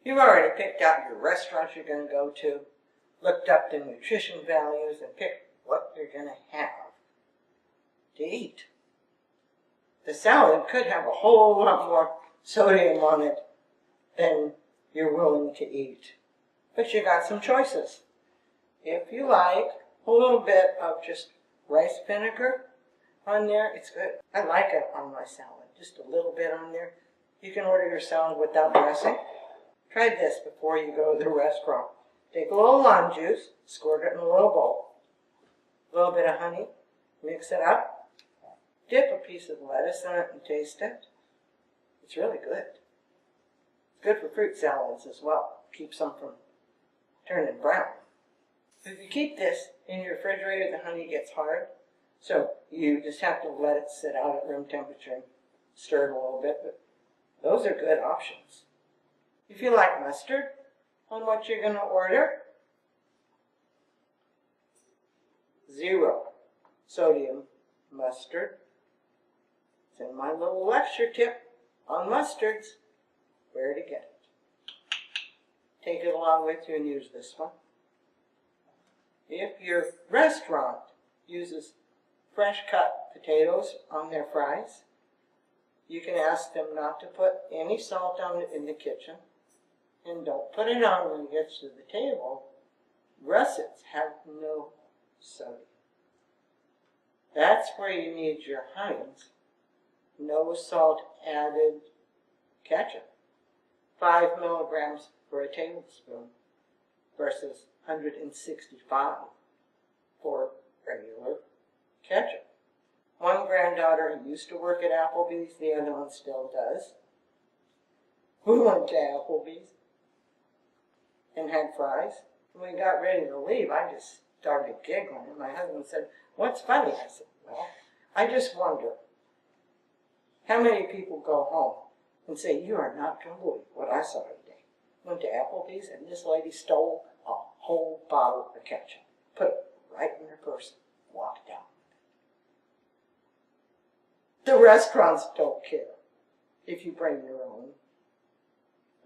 You've already picked out your restaurant you're going to go to, looked up the nutrition values, and picked what you're going to have to eat. The salad could have a whole lot more sodium on it than you're willing to eat. But you got some choices. If you like a little bit of just rice vinegar on there, it's good. I like it on my salad, just a little bit on there. You can order your salad without dressing. Try this before you go to the restaurant. Take a little lime juice, squirt it in a little bowl, a little bit of honey, mix it up, dip a piece of lettuce in it and taste it. It's really good. It's good for fruit salads as well. Keeps them from turning brown. If you keep this in your refrigerator, the honey gets hard, so you just have to let it sit out at room temperature and stir it a little bit, but those are good options. If you like mustard on what you're going to order, 0 sodium mustard. It's in my little lecture tip on mustards, where to get it. Take it along with you and use this one. If your restaurant uses fresh cut potatoes on their fries, you can ask them not to put any salt on it in the kitchen, and don't put it on when it gets to the table. Russets have no sodium. That's where you need your Heinz no salt added ketchup. 5 milligrams for a tablespoon versus 165 for regular ketchup. One granddaughter used to work at Applebee's, the other one still does. We went to Applebee's and had fries. When we got ready to leave, I just started giggling, and my husband said, "What's funny?" I said, "Well, I just wonder how many people go home and say, 'You are not going to believe what I saw today.' Went to Applebee's and this lady stole a whole bottle of ketchup, put it right in her purse, walked out. The restaurants don't care if you bring your own.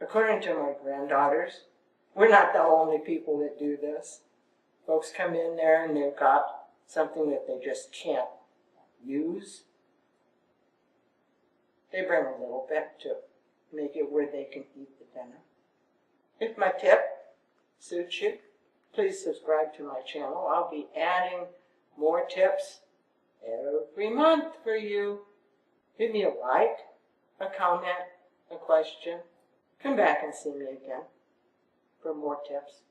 According to my granddaughters, we're not the only people that do this. Folks come in there and they've got something that they just can't use. They bring a little bit to make it where they can eat the dinner. If my tip suits you, please subscribe to my channel. I'll be adding more tips every month for you. Give me a like, a comment, a question. Come back and see me again for more tips.